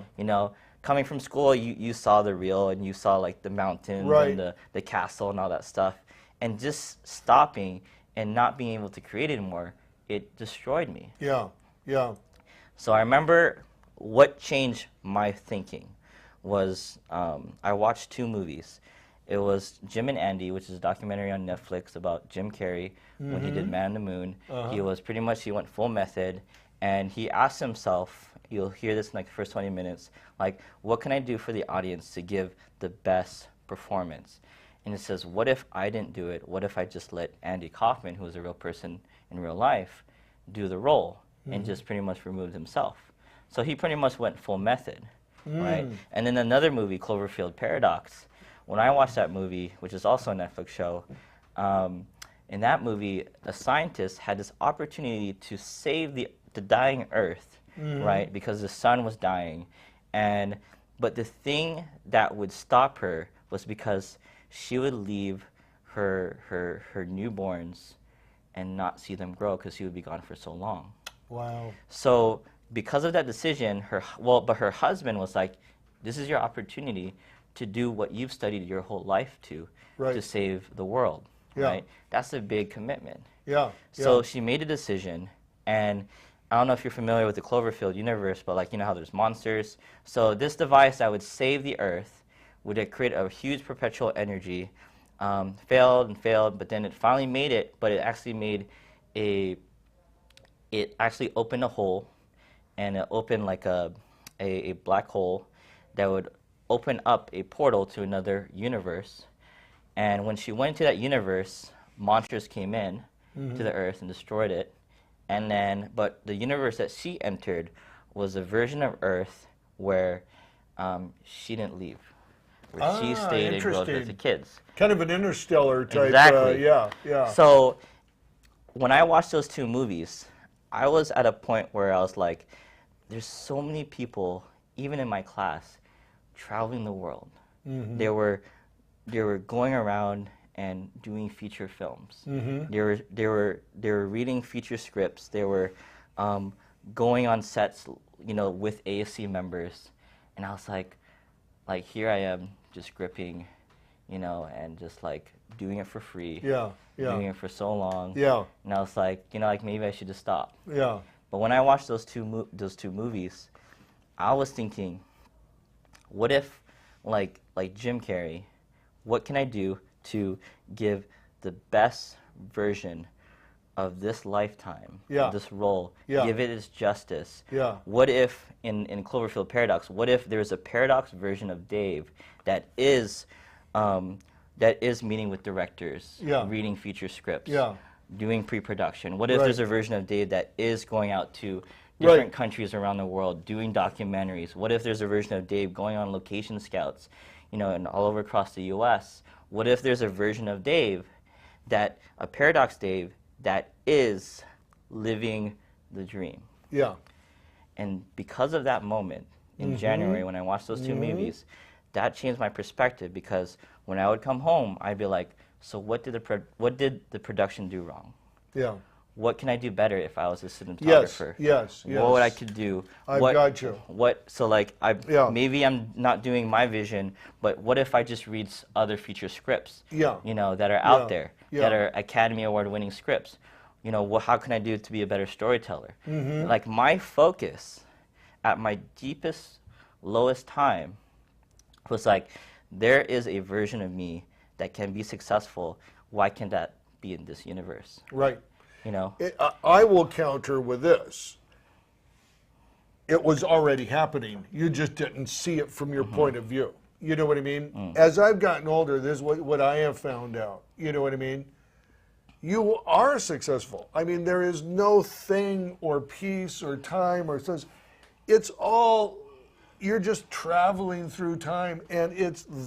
Coming from school, you saw the reel and you saw like the mountains and the castle and all that stuff. And just stopping and not being able to create anymore, it destroyed me. Yeah. Yeah. So I remember what changed my thinking was I watched 2 movies. It was Jim and Andy, which is a documentary on Netflix about Jim Carrey when he did Man on the Moon. He went full method, and he asked himself, you'll hear this in like the first 20 minutes, like, what can I do for the audience to give the best performance? And it says, what if I didn't do it? What if I just let Andy Kaufman, who is a real person in real life, do the role and just pretty much removed himself? So he pretty much went full method, right? And then another movie, Cloverfield Paradox. When I watched that movie, which is also a Netflix show, in that movie, a scientist had this opportunity to save the dying Earth, right? Because the sun was dying. But the thing that would stop her was because she would leave her newborns and not see them grow because she would be gone for so long. Wow. So because of that decision, her husband was like, this is your opportunity to do what you've studied your whole life to save the world, right? That's a big commitment. Yeah. So she made a decision, and I don't know if you're familiar with the Cloverfield universe, but like, how there's monsters. So this device that would save the Earth would create a huge perpetual energy, failed and failed, but then it finally made it, but it actually opened a hole, and it opened like a black hole that would open up a portal to another universe. And when she went into that universe, monsters came in to the Earth and destroyed it. But the universe that she entered was a version of Earth where she didn't leave, where she stayed and grew up with the kids. Kind of an interstellar type. Exactly. Yeah. So when I watched those 2 movies, I was at a point where I was like, there's so many people, even in my class, traveling the world. They were going around and doing feature films. They were reading feature scripts. They were going on sets, with ASC members. And I was like here I am just gripping, and just like doing it for free. Yeah. Doing it for so long. Yeah. And I was like, maybe I should just stop. Yeah. But when I watched those two movies, I was thinking, what if, like Jim Carrey, what can I do to give the best version of this lifetime, this role, give it its justice? What if, in Cloverfield Paradox, what if there's a Paradox version of Dave that is that is meeting with directors, Yeah. reading feature scripts, Yeah. doing pre-production? What if Right. there's a version of Dave that is going out to Right. different countries around the world, doing documentaries? What if there's a version of Dave going on location scouts, and all over across the U.S.? What if there's a version of Dave, a Paradox Dave, that is living the dream? Yeah. And because of that moment in January when I watched those two movies, that changed my perspective, because when I would come home, I'd be like, so what did the production do wrong? Yeah. What can I do better if I was a cinematographer? Yes. What would I could do? I've got you. So like Yeah. maybe I'm not doing my vision, but what if I just read other feature scripts? Yeah. That are out Yeah. there, Yeah. that are Academy Award winning scripts. How can I do to be a better storyteller? Like my focus at my deepest, lowest time was like, there is a version of me that can be successful. Why can't that be in this universe? Right. You know? I will counter with this. It was already happening. You just didn't see it from your point of view. You know what I mean? As I've gotten older, this is what I have found out. You know what I mean? You are successful. I mean, there is no thing or piece or time or such. It's all, you're just traveling through time, and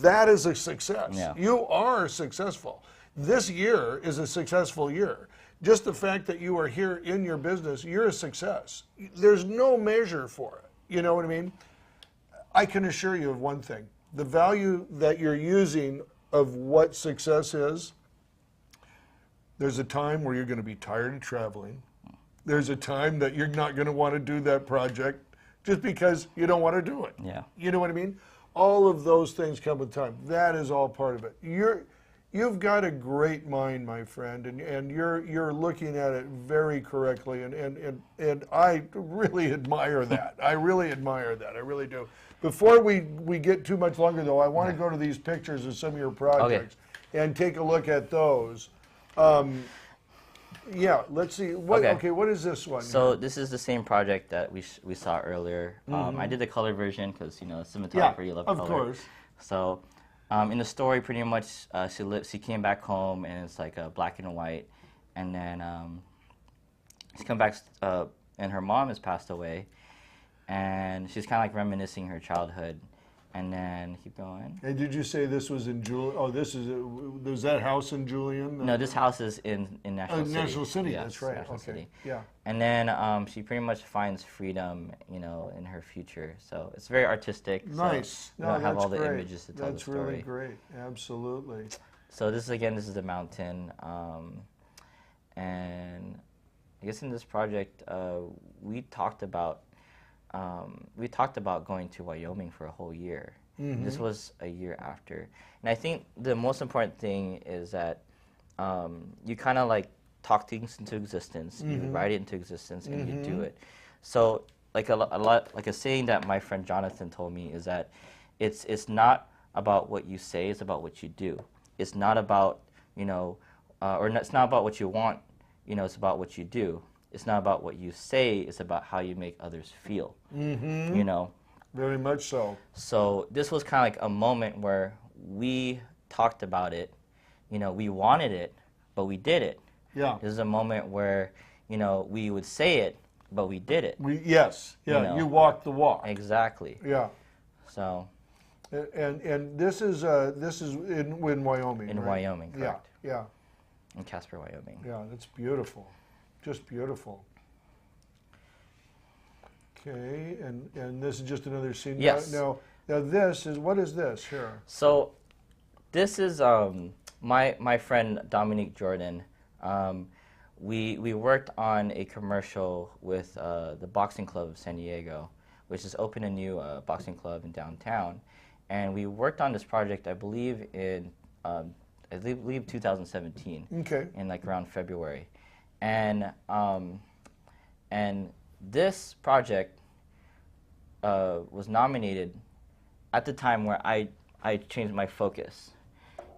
that is a success. Yeah. You are successful. This year is a successful year. Just the fact that you are here in your business, you're a success. There's no measure for it. You know what I mean? I can assure you of one thing. The value that you're using of what success is, there's a time where you're going to be tired of traveling. There's a time that you're not going to want to do that project just because you don't want to do it. Yeah. You know what I mean? All of those things come with time. That is all part of it. You've got a great mind, my friend, and you're looking at it very correctly, and I really admire that. I really admire that. I really do. Before we get too much longer, though, I want to go to these pictures of some of your projects and take a look at those. Yeah, let's see. What is this one? So this is the same project that we saw earlier. I did the color version because cinematographer, you love color. Of course. So in the story, pretty much she came back home and it's like black and white, and then she come back and her mom has passed away, and she's kind of like reminiscing her childhood. And then keep going. And did you say this was in Julian? Oh, was that house in Julian? No, this house is in National City. National City, Yes, that's right. National Okay. City. Yeah. And then she pretty much finds freedom, in her future. So it's very artistic. Nice. So I have all the great. images to tell That's the story. really great. Absolutely. So this is the mountain, and I guess in this project we talked about going to Wyoming for a whole year. This was a year after, and I think the most important thing is that you kind of like talk things into existence, you write it into existence, and you do it. So like a saying that my friend Jonathan told me is that it's not about what you say, it's about what you do. It's not about it's not about what you want, it's about what you do. It's not about what you say, it's about how you make others feel, Very much so. So this was kind of like a moment where we talked about it, we wanted it, but we did it. Yeah. This is a moment where, we would say it, but we did it. Yes. Yeah. You walked the walk. Exactly. Yeah. So. And this is in Wyoming. In right? Wyoming, correct. Yeah. In Casper, Wyoming. Yeah, that's beautiful. Just beautiful. Okay, and this is just another scene. Yes. Now what is this here? So, this is my friend Dominique Jordan. We worked on a commercial with the Boxing Club of San Diego, which has opened a new boxing club in downtown, and we worked on this project, I believe in 2017. Okay. In like around February, and this project was nominated at the time where I changed my focus.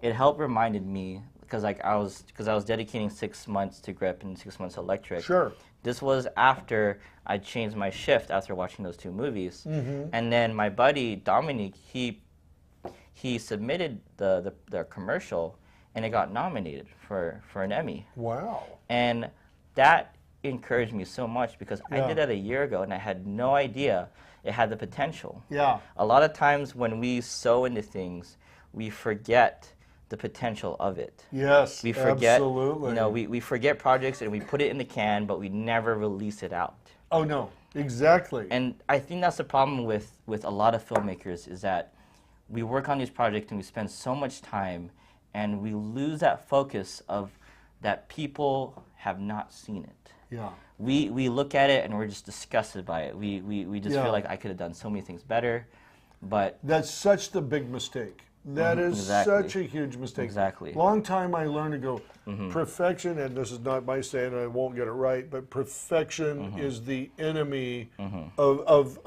It helped reminded me because I was dedicating 6 months to grip and 6 months to electric. Sure. This was after I changed my shift after watching those two movies, and then my buddy Dominique he he submitted the commercial, and it got nominated for an Emmy. Wow. And that encouraged me so much because I Yeah. did that a year ago, and I had no idea it had the potential. Yeah. A lot of times when we sow into things, we forget the potential of it. Yes, We forget, absolutely. you know, we forget projects and we put it in the can, but we never release it out. Oh, no, exactly. And I think that's the problem with a lot of filmmakers is that we work on these projects and we spend so much time and we lose that focus of that people have not seen it. Yeah. We look at it and we're just disgusted by it. We just Yeah. feel like I could have done so many things better, but That's such the big mistake. That is exactly. such a huge mistake. Exactly. Long time I learned to go, perfection, and this is not my saying, and I won't get it right, but perfection is the enemy of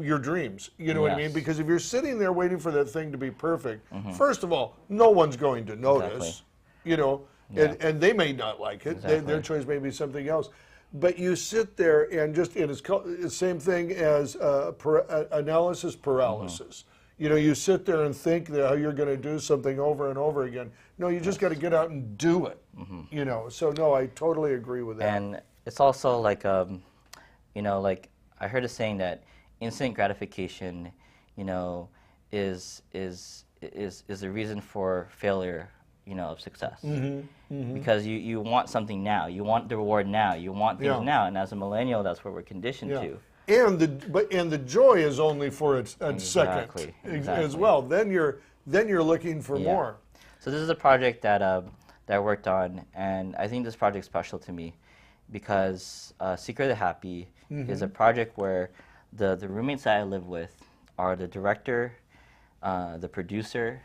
your dreams. You know what I mean? Yes. Because if you're sitting there waiting for that thing to be perfect, first of all, no one's going to notice. Exactly. You know, Yeah. and they may not like it. Their Exactly. choice may be something else. But you sit there and just, it's the same thing as analysis paralysis. You know, you sit there and think that how you're going to do something over and over again. No, you just got to get out and do it. You know, so no, I totally agree with that. and it's also like you know, like I heard a saying that instant gratification, you know, is the reason for failure, you know, of success. Because you want something now, you want the reward now, you want things Yeah. now, and as a millennial, that's what we're conditioned Yeah. to. And the joy is only for a second Exactly, as exactly. well. Then you're looking for Yeah. more. So this is a project that that I worked on, and I think this project's special to me because Secret of the Happy is a project where the roommates that I live with are the director, the producer,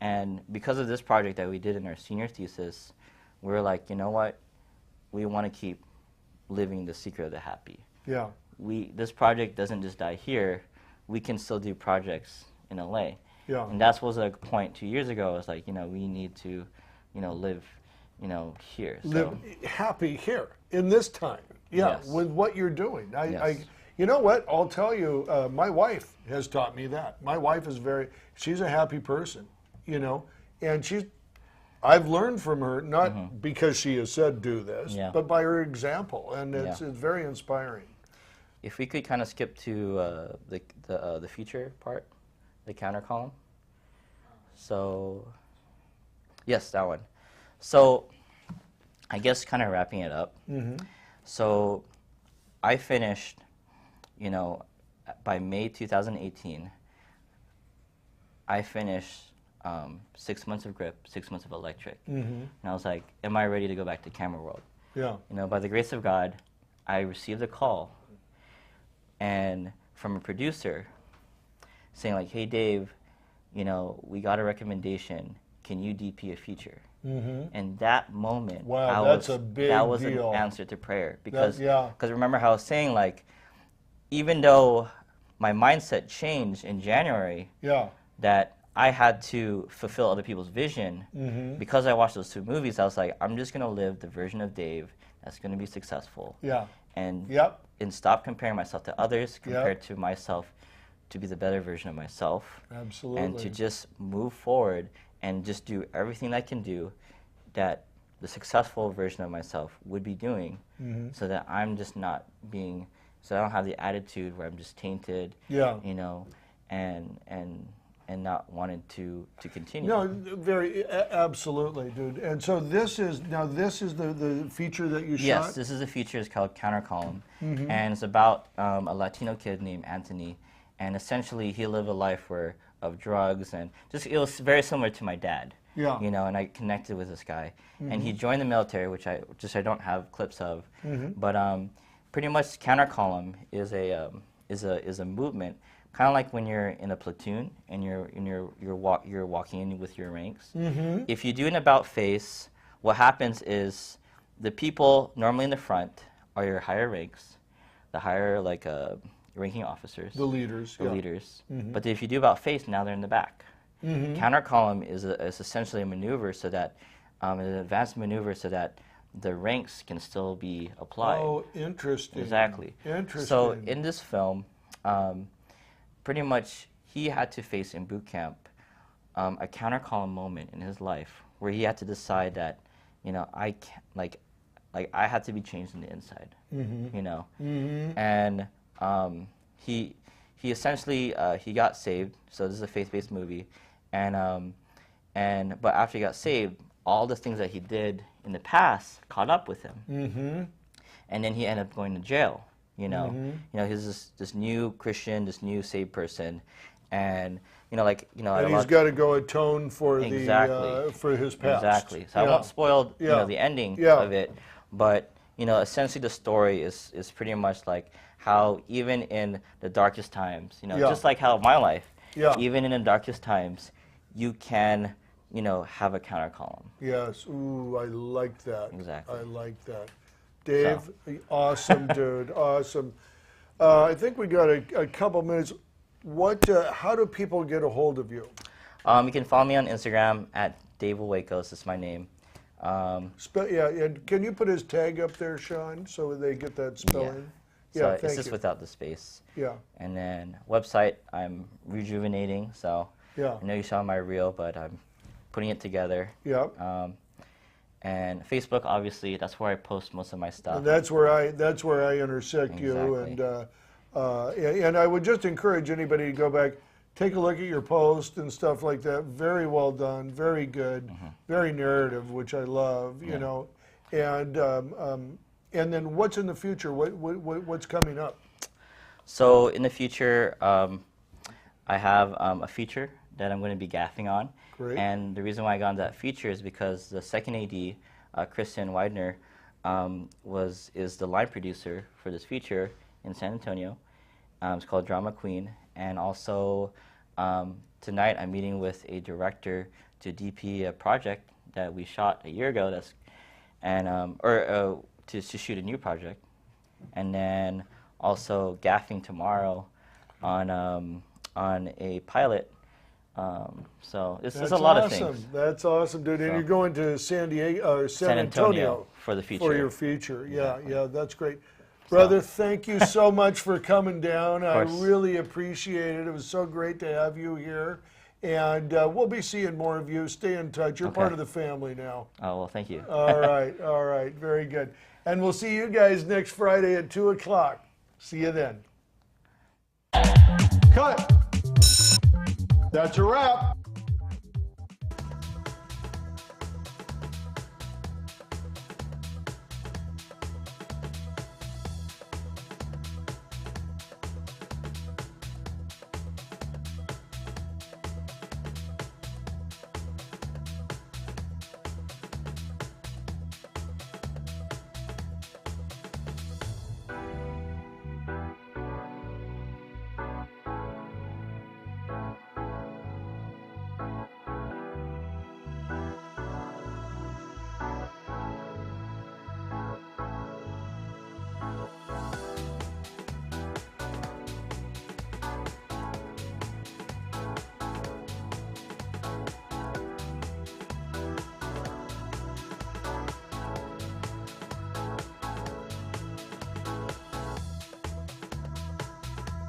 and because of this project that we did in our senior thesis, we were like, you know what, we want to keep living the Secret of the Happy. Yeah. This project doesn't just die here. We can still do projects in LA. Yeah. And that was a point 2 years ago. I was like, you know, we need to, you know, live, you know, here. So, Live happy here in this time. Yeah, Yes. with what you're doing. Yes. You know what? I'll tell you. My wife has taught me that. My wife is she's a happy person. You know, and I've learned from her not because she has said do this, Yeah. but by her example, and it's Yeah. very inspiring. if we could kind of skip to the feature part, the counter column. So, yes, that one. So, I guess kind of wrapping it up. So, I finished, you know, by May 2018, I finished 6 months of grip, 6 months of electric. And I was like, am I ready to go back to camera world? Yeah. You know, by the grace of God, I received a call and from a producer saying like, hey Dave, you know, we got a recommendation. Can you DP a feature? And that moment, Wow, that's a big that was deal. an answer to prayer because yeah. remember how I was saying like, even though my mindset changed in January, Yeah. that I had to fulfill other people's vision. Because I watched those two movies, I was like, I'm just gonna live the version of Dave that's gonna be successful. Yeah. And Yep. and stop comparing myself to others, compared to myself, to be the better version of myself. Absolutely. And to just move forward and just do everything I can do that the successful version of myself would be doing, so that I'm just not being, so I don't have the attitude where I'm just tainted, Yeah. you know, and not wanting to continue. No, absolutely, dude. And so this is the feature that you Yes, shot? this is a feature. It's called Counter Column, and it's about a Latino kid named Anthony, and essentially he lived a life of drugs and just it was very similar to my dad. Yeah. You know, and I connected with this guy, and he joined the military, which I don't have clips of, but pretty much Counter Column is a movement. Kind of like when you're in a platoon and you're walking in with your ranks. If you do an about face, what happens is the people normally in the front are your higher ranks, the higher ranking officers, The leaders. the yeah. leaders. But if you do about face, now they're in the back. Counter column is essentially a maneuver so that an advanced maneuver so that the ranks can still be applied. Oh, interesting. Exactly. Interesting. So in this film, pretty much he had to face in boot camp a countercolumn moment in his life where he had to decide that, you know, I can't, like I had to be changed on the inside, you know, and he essentially he got saved. So this is a faith-based movie, but after he got saved, all the things that he did in the past caught up with him, and then he ended up going to jail. You know, he's this new Christian, this new saved person, and and he's got to go atone for for his past. Exactly. So I won't spoil the ending of it, but essentially the story is pretty much like how even in the darkest times, just like how my life, even in the darkest times, you can have a counter column. Yes. Ooh, I like that. Exactly. I like that. Dave, awesome dude, awesome. I think we got a couple minutes. How do people get a hold of you? You can follow me on Instagram at Dave Wilwayco. This is my name. And can you put his tag up there, Sean, so they get that spelling? So it's just without the space. Yeah. And then website, I'm rejuvenating. So I know you saw my reel, but I'm putting it together. Yeah. And Facebook, obviously, that's where I post most of my stuff. And that's where I intersect you. And I would just encourage anybody to go back, take a look at your post and stuff like that. Very well done, very good, very narrative, which I love. You know, and then what's in the future? What's coming up? So in the future, I have a feature that I'm going to be gaffing on. Great. And the reason why I got into that feature is because the second AD, Kristen Widener, is the line producer for this feature in San Antonio. It's called Drama Queen. And also tonight I'm meeting with a director to DP a project that we shot a year ago. To shoot a new project, and then also gaffing tomorrow on a pilot. So this is a lot of things. That's awesome, dude. And you're going to San Antonio for the feature. For your feature. Yeah, that's great. Brother, thank you so much for coming down. I really appreciate it. It was so great to have you here. And we'll be seeing more of you. Stay in touch. You're part of the family now. Oh, well, thank you. All right. Very good. And we'll see you guys next Friday at 2 o'clock. See you then. Cut. That's a wrap.